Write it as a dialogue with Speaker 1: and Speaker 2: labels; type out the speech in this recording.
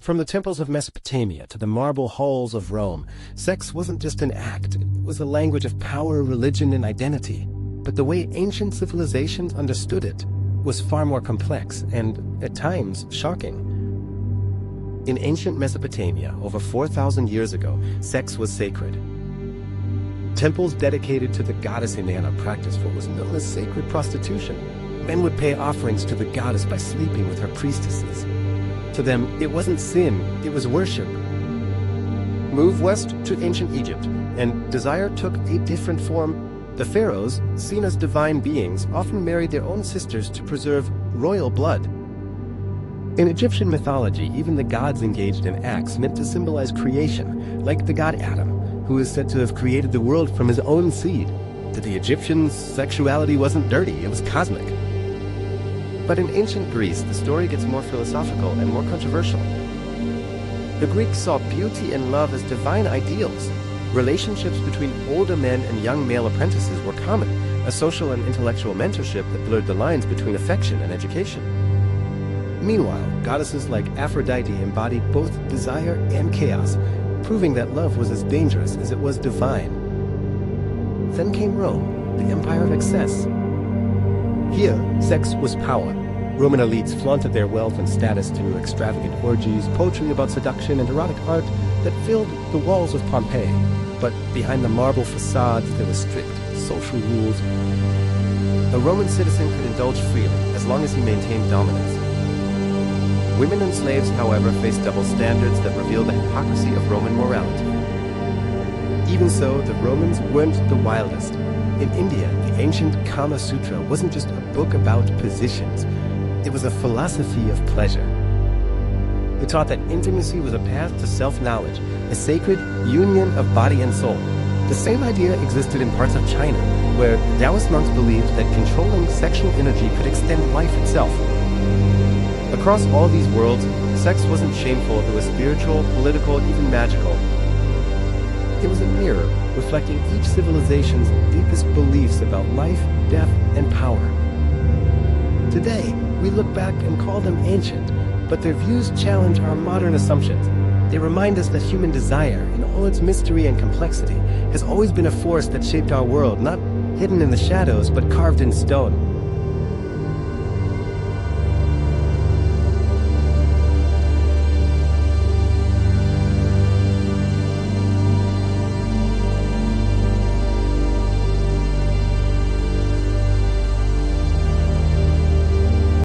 Speaker 1: From the temples of Mesopotamia to the marble halls of Rome, sex wasn't just an act, it was a language of power, religion, and identity. But the way ancient civilizations understood it was far more complex and, at times, shocking. In ancient Mesopotamia, over 4,000 years ago, sex was sacred. Temples dedicated to the goddess Inanna practiced what was known as sacred prostitution. Men would pay offerings to the goddess by sleeping with her priestesses. To them, it wasn't sin, it was worship. Move west to ancient Egypt, and desire took a different form. The pharaohs, seen as divine beings, often married their own sisters to preserve royal blood. In Egyptian mythology, even the gods engaged in acts meant to symbolize creation, like the god Adam, who is said to have created the world from his own seed. To the Egyptians, sexuality wasn't dirty, it was cosmic. But in ancient Greece, the story gets more philosophical and more controversial. The Greeks saw beauty and love as divine ideals. Relationships between older men and young male apprentices were common, a social and intellectual mentorship that blurred the lines between affection and education. Meanwhile, goddesses like Aphrodite embodied both desire and chaos, proving that love was as dangerous as it was divine. Then came Rome, the empire of excess. Here, sex was power. Roman elites flaunted their wealth and status through extravagant orgies, poetry about seduction, and erotic art that filled the walls of Pompeii. But behind the marble facades, there were strict social rules. A Roman citizen could indulge freely, as long as he maintained dominance. Women and slaves, however, faced double standards that reveal the hypocrisy of Roman morality. Even so, the Romans weren't the wildest. In India, the ancient Kama Sutra wasn't just a book about positions. It was a philosophy of pleasure. It taught that intimacy was a path to self-knowledge, a sacred union of body and soul. The same idea existed in parts of China, where Taoist monks believed that controlling sexual energy could extend life itself. Across all these worlds, sex wasn't shameful, it was spiritual, political, even magical. It was a mirror reflecting each civilization's deepest beliefs about life, death, and power. Today, we look back and call them ancient, but their views challenge our modern assumptions. They remind us that human desire, in all its mystery and complexity, has always been a force that shaped our world, not hidden in the shadows, but carved in stone.